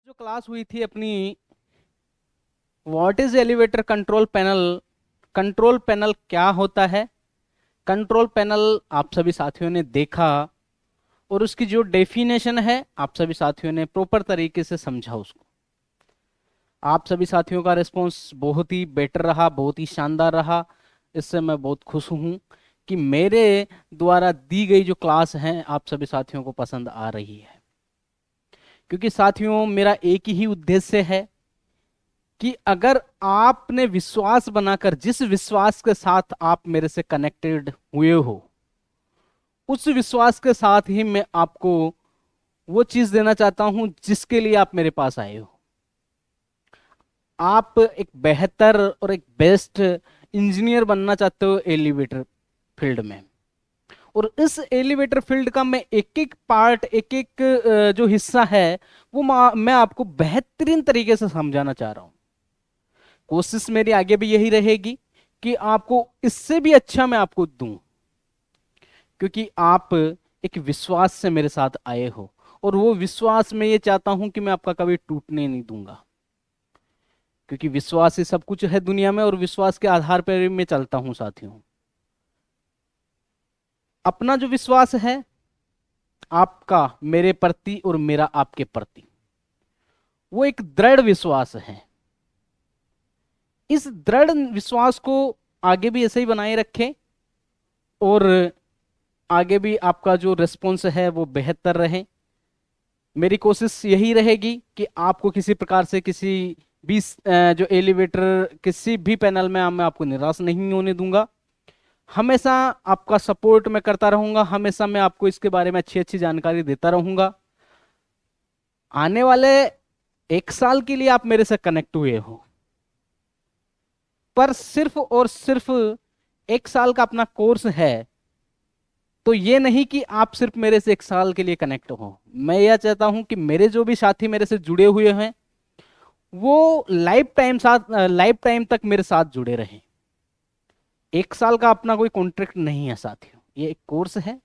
जो क्लास हुई थी अपनी, what is elevator control panel. Control panel क्या होता है? कंट्रोल पैनल आप सभी साथियों ने देखा और उसकी जो डेफिनेशन है आप सभी साथियों ने प्रॉपर तरीके से समझा उसको। आप सभी साथियों का रिस्पॉन्स बहुत ही बेटर रहा, बहुत ही शानदार रहा। इससे मैं बहुत खुश हूँ कि मेरे द्वारा दी गई जो क्लास है आप सभी साथियों को पसंद आ रही है। क्योंकि साथियों, मेरा एक ही उद्देश्य है कि अगर आपने विश्वास बनाकर, जिस विश्वास के साथ आप मेरे से कनेक्टेड हुए हो, उस विश्वास के साथ ही मैं आपको वो चीज देना चाहता हूं जिसके लिए आप मेरे पास आए हो। आप एक बेहतर और एक बेस्ट इंजीनियर बनना चाहते हो एलिवेटर फील्ड में। और इस एलिवेटर फील्ड का मैं एक एक पार्ट, एक एक जो हिस्सा है वो मैं आपको बेहतरीन तरीके से समझाना चाह रहा हूं। कोशिश मेरी आगे भी यही रहेगी कि आपको इससे भी अच्छा मैं आपको दूं, क्योंकि आप एक विश्वास से मेरे साथ आए हो। और वो विश्वास मैं ये चाहता हूं कि मैं आपका कभी टूटने नहीं दूंगा, क्योंकि विश्वास ही सब कुछ है दुनिया में और विश्वास के आधार पर मैं चलता हूं साथियों। अपना जो विश्वास है आपका मेरे प्रति और मेरा आपके प्रति, वो एक दृढ़ विश्वास है। इस दृढ़ विश्वास को आगे भी ऐसे ही बनाए रखें और आगे भी आपका जो रिस्पॉन्स है वो बेहतर रहे। मेरी कोशिश यही रहेगी कि आपको किसी प्रकार से किसी भी जो एलिवेटर किसी भी पैनल में मैं आपको निराश नहीं होने दूंगा। हमेशा आपका सपोर्ट मैं करता रहूंगा, हमेशा मैं आपको इसके बारे में अच्छी अच्छी जानकारी देता रहूंगा। आने वाले 1 साल के लिए आप मेरे से कनेक्ट हुए हो, पर सिर्फ और सिर्फ 1 साल का अपना कोर्स है। तो ये नहीं कि आप सिर्फ मेरे से 1 साल के लिए कनेक्ट हो। मैं यह चाहता हूं कि मेरे जो भी साथी मेरे से जुड़े हुए हैं वो लाइफ टाइम तक मेरे साथ जुड़े रहें। 1 साल का अपना कोई कॉन्ट्रैक्ट नहीं है साथियों, ये एक कोर्स है।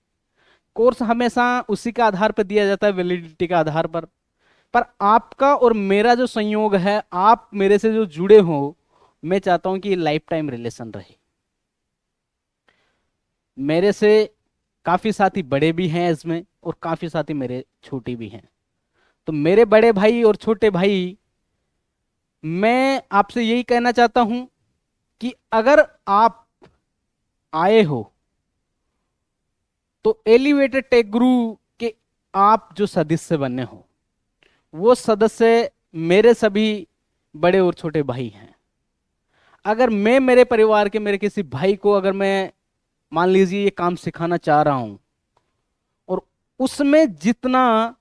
कोर्स हमेशा उसी के आधार पर दिया जाता है, वैलिडिटी के आधार पर आपका और मेरा जो संयोग है, आप मेरे से जो जुड़े हो, मैं चाहता हूं कि ये लाइफ टाइम रिलेशन रहे। मेरे से काफी साथी बड़े भी हैं इसमें और काफी साथी मेरे छोटे भी हैं। तो मेरे बड़े भाई और छोटे भाई, मैं आपसे यही कहना चाहता हूं कि अगर आप आए हो तो एलिवेटेड टेक गुरु के आप जो सदस्य बने हो, वो सदस्य मेरे सभी बड़े और छोटे भाई हैं। अगर मैं मेरे परिवार के मेरे किसी भाई को, अगर मैं मान लीजिए ये काम सिखाना चाह रहा हूं, और उसमें जितना,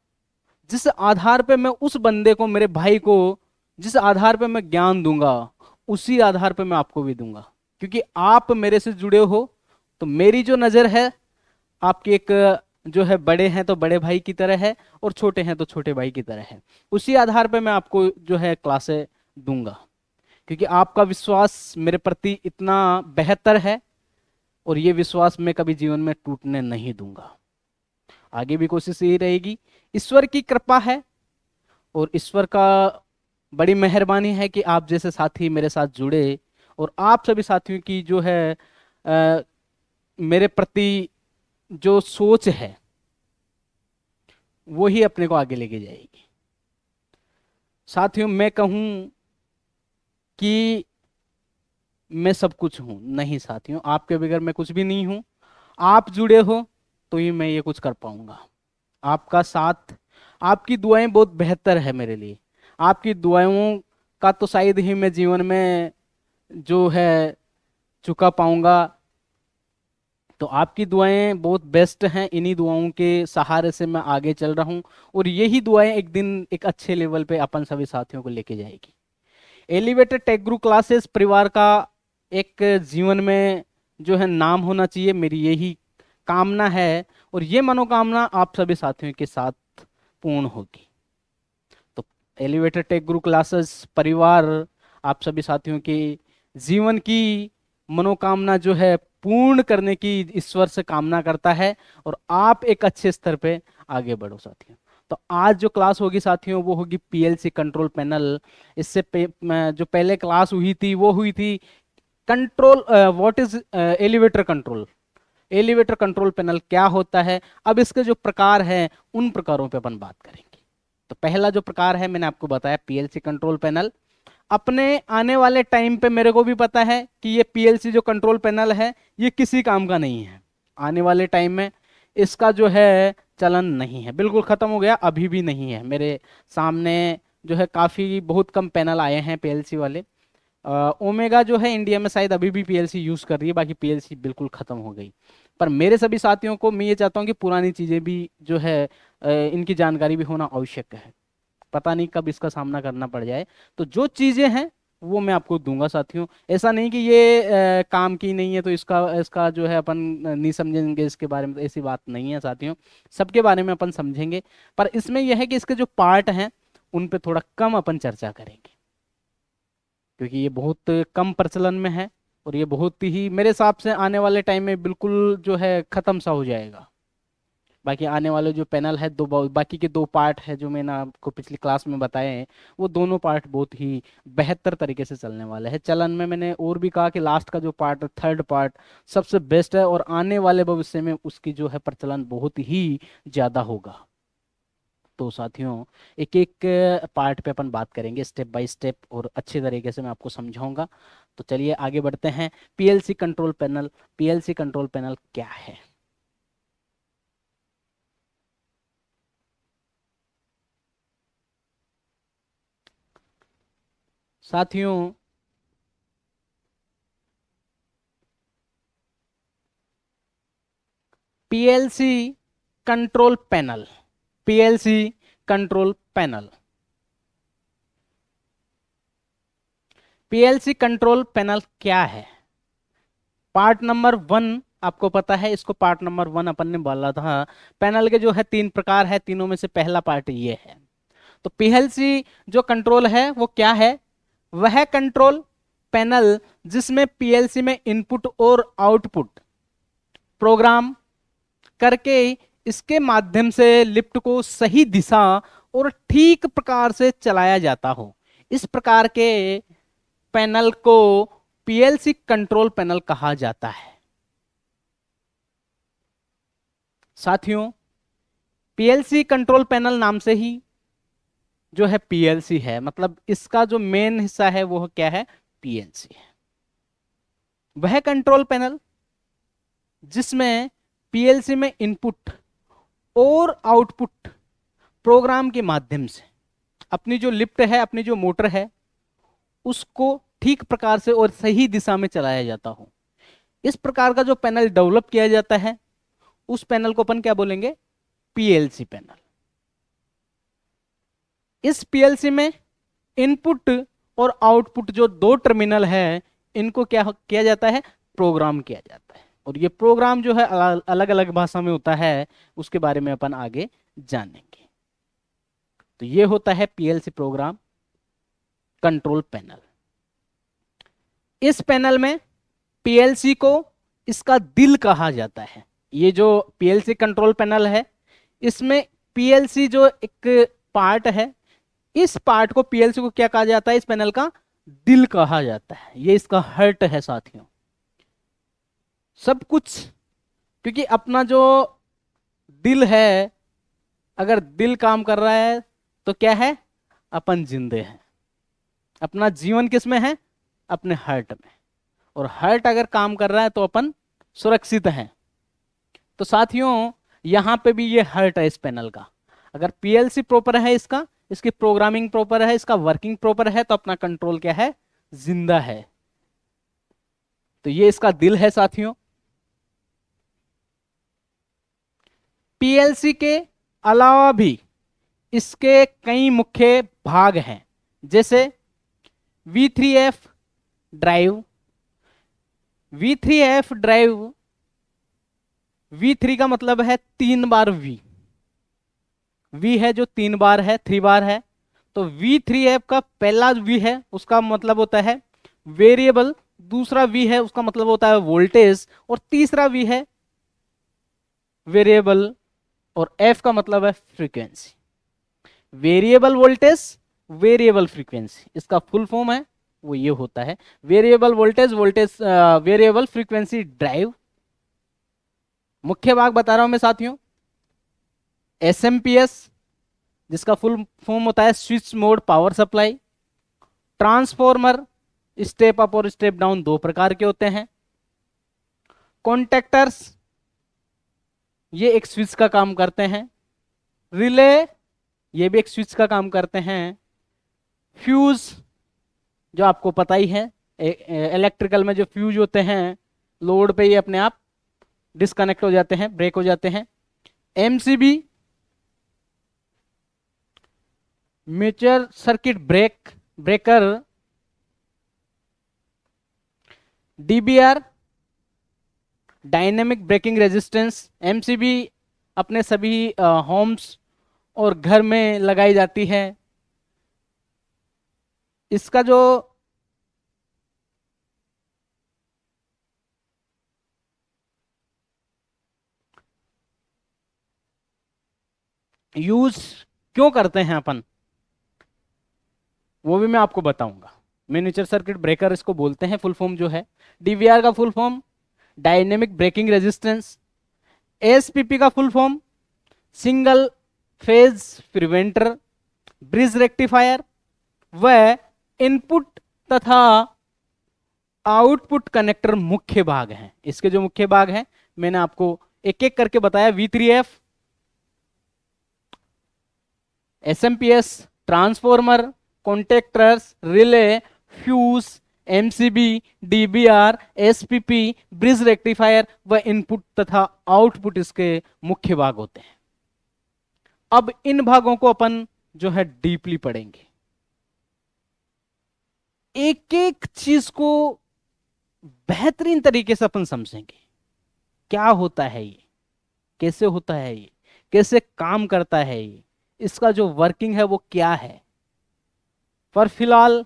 जिस आधार पे मैं उस बंदे को, मेरे भाई को जिस आधार पे मैं ज्ञान दूंगा, उसी आधार पे मैं आपको भी दूंगा। क्योंकि आप मेरे से जुड़े हो, तो मेरी जो नजर है आपके एक जो है, बड़े हैं तो बड़े भाई की तरह है और छोटे हैं तो छोटे भाई की तरह है। उसी आधार पे मैं आपको जो है क्लासें दूंगा, क्योंकि आपका विश्वास मेरे प्रति इतना बेहतर है और ये विश्वास मैं कभी जीवन में टूटने नहीं दूंगा। आगे भी कोशिश यही रहेगी। ईश्वर की कृपा है और ईश्वर का बड़ी मेहरबानी है कि आप जैसे साथी मेरे साथ जुड़े, और आप सभी साथियों की जो है अ, मेरे प्रति जो सोच है वो ही अपने को आगे लेके जाएगी। साथियों, मैं कहूं कि मैं सब कुछ हूं, नहीं साथियों, आपके बगैर मैं कुछ भी नहीं हूं। आप जुड़े हो तो ही मैं ये कुछ कर पाऊंगा। आपका साथ, आपकी दुआएं बहुत बेहतर है मेरे लिए। आपकी दुआओं का तो शायद ही मैं जीवन में जो है चुका पाऊंगा। तो आपकी दुआएं बहुत बेस्ट हैं, इन्हीं दुआओं के सहारे से मैं आगे चल रहा हूं, और यही दुआएं एक दिन एक अच्छे लेवल पे अपन सभी साथियों को लेके जाएगी। एलिवेटेड टेक गुरु क्लासेस परिवार का एक जीवन में जो है नाम होना चाहिए, मेरी यही कामना है। और ये मनोकामना आप सभी साथियों के साथ पूर्ण होगी। तो एलिवेटेड टेक गुरु क्लासेस परिवार आप सभी साथियों के जीवन की मनोकामना जो है पूर्ण करने की ईश्वर से कामना करता है, और आप एक अच्छे स्तर पे आगे बढ़ो साथियों। तो आज जो क्लास होगी साथियों वो होगी पीएलसी कंट्रोल पैनल। जो पहले क्लास हुई थी वो हुई थी control, what is elevator control. Elevator control panel क्या होता है, अब इसके जो प्रकार हैं उन प्रकारों पे अपन बात करेंगे। तो पहला जो प्रकार है मैंने आपको बताया पीएलसी कंट्रोल पैनल। अपने आने वाले टाइम पे मेरे को भी पता है कि ये पीएलसी जो कंट्रोल पैनल है ये किसी काम का नहीं है। आने वाले टाइम में इसका जो है चलन नहीं है, बिल्कुल खत्म हो गया, अभी भी नहीं है। मेरे सामने जो है काफी बहुत कम पैनल आए हैं पीएलसी वाले। ओमेगा जो है इंडिया में शायद अभी भी पीएलसी यूज कर रही है, बाकी पीएलसी बिल्कुल खत्म हो गई। पर मेरे सभी साथियों को मैं ये चाहता हूँ कि पुरानी चीजें भी जो है इनकी जानकारी भी होना आवश्यक है। पता नहीं कब इसका सामना करना पड़ जाए, तो जो चीजें हैं वो मैं आपको दूंगा साथियों। ऐसा नहीं कि ये काम की नहीं है तो इसका इसका जो है अपन नहीं समझेंगे इसके बारे में, तो ऐसी बात नहीं है साथियों, सबके बारे में अपन समझेंगे। पर इसमें यह है कि इसके जो पार्ट हैं उन पे थोड़ा कम अपन चर्चा करेंगे, क्योंकि ये बहुत कम प्रचलन में है और ये बहुत ही मेरे हिसाब से आने वाले टाइम में बिल्कुल जो है खत्म सा हो जाएगा। बाकी आने वाले जो पैनल है बाकी के दो पार्ट है जो मैंने आपको पिछली क्लास में बताए हैं, वो दोनों पार्ट बहुत ही बेहतर तरीके से चलने वाले हैं। चलन में मैंने और भी कहा कि लास्ट का जो पार्ट है, थर्ड पार्ट सबसे बेस्ट है और आने वाले भविष्य में उसकी जो है प्रचलन बहुत ही ज्यादा होगा। तो साथियों एक एक पार्ट पे अपन बात करेंगे स्टेप बाय स्टेप और अच्छे तरीके से मैं आपको समझाऊंगा। तो चलिए आगे बढ़ते हैं। PLC control panel, PLC control panel क्या है। साथियों PLC control panel, PLC control panel, PLC control panel क्या है। पार्ट नंबर 1 आपको पता है, इसको पार्ट नंबर 1 अपन ने बोला था। पैनल के जो है 3 प्रकार है, तीनों में से पहला पार्ट ये है। तो पीएलसी जो कंट्रोल है वो क्या है, वह कंट्रोल पैनल जिसमें पीएलसी में इनपुट और आउटपुट प्रोग्राम करके इसके माध्यम से लिफ्ट को सही दिशा और ठीक प्रकार से चलाया जाता हो, इस प्रकार के पैनल को पीएलसी कंट्रोल पैनल कहा जाता है। साथियों पीएलसी कंट्रोल पैनल नाम से ही जो है पीएलसी है, मतलब इसका जो मेन हिस्सा है वो क्या है, पीएलसी है। वह कंट्रोल पैनल जिसमें पीएलसी में इनपुट और आउटपुट प्रोग्राम के माध्यम से अपनी जो लिफ्ट है, अपनी जो मोटर है, उसको ठीक प्रकार से और सही दिशा में चलाया जाता हो, इस प्रकार का जो पैनल डेवलप किया जाता है उस पैनल को अपन क्या बोलेंगे, पीएलसी पैनल। इस पीएलसी में इनपुट और आउटपुट जो दो टर्मिनल है इनको क्या किया जाता है, प्रोग्राम किया जाता है। और ये प्रोग्राम जो है अलग अलग भाषा में होता है, उसके बारे में अपन आगे जानेंगे। तो ये होता है पीएलसी प्रोग्राम कंट्रोल पैनल। इस पैनल में पीएलसी को इसका दिल कहा जाता है। ये जो पीएलसी कंट्रोल पैनल है इसमें पीएलसी जो एक पार्ट है, इस पार्ट को पीएलसी को क्या कहा जाता है, इस पैनल का दिल कहा जाता है। ये इसका हार्ट है साथियों, सब कुछ। क्योंकि अपना जो दिल है, अगर दिल काम कर रहा है तो क्या है, अपन जिंदे हैं। अपना जीवन किस में है, अपने हार्ट में। और हार्ट अगर काम कर रहा है तो अपन सुरक्षित हैं। तो साथियों यहां पे भी ये हार्ट है इस पैनल का। अगर पीएलसी प्रॉपर है, इसका इसकी प्रोग्रामिंग प्रॉपर है, इसका वर्किंग प्रॉपर है, तो अपना कंट्रोल क्या है, जिंदा है। तो ये इसका दिल है साथियों। पीएलसी के अलावा भी इसके कई मुख्य भाग हैं, जैसे V3F drive. V3F drive, V3 का मतलब है 3 बार V है जो 3 बार है, 3 बार है। तो V3F का पहला V है उसका मतलब होता है वेरिएबल, दूसरा V है उसका मतलब होता है वोल्टेज, और तीसरा V है वेरिएबल, और F का मतलब है frequency. Variable voltage, variable frequency, इसका फुल फॉर्म है वो ये होता है। Variable voltage, variable frequency drive. मुख्य भाग बता रहा हूं मैं साथियों। एसएमपीएस, जिसका फुल फॉर्म होता है switch mode power supply. Transformer, step up और स्टेप डाउन दो प्रकार के होते हैं। कॉन्टेक्टर्स, ये एक स्विच का काम करते हैं। रिले, ये भी एक स्विच का काम करते हैं। फ्यूज, जो आपको पता ही है, इलेक्ट्रिकल में जो फ्यूज होते हैं लोड पे ये अपने आप डिस्कनेक्ट हो जाते हैं, ब्रेक हो जाते हैं। MCB, mutual circuit breaker. DBR, dynamic breaking resistance. MCB अपने सभी होम्स और घर में लगाई जाती है। इसका जो यूज क्यों करते हैं अपन, वो भी मैं आपको बताऊंगा। मिनिएचर सर्किट ब्रेकर इसको बोलते हैं, फुल फॉर्म जो है। डीवीआर का full form dynamic breaking resistance. SPP का full form single phase preventer bridge rectifier. व इनपुट तथा आउटपुट कनेक्टर मुख्य भाग हैं। इसके जो मुख्य भाग हैं मैंने आपको एक एक करके बताया। V3F, SMPS, transformer, contractors, relay, fuse, MCB, DBR, SPP, bridge rectifier व इनपुट तथा आउटपुट इसके मुख्य भाग होते हैं। अब इन भागों को अपन जो है डीपली पढ़ेंगे, एक एक चीज को बेहतरीन तरीके से अपन समझेंगे। क्या होता है ये, कैसे होता है ये, कैसे काम करता है ये, इसका जो वर्किंग है वो क्या है। पर फिलहाल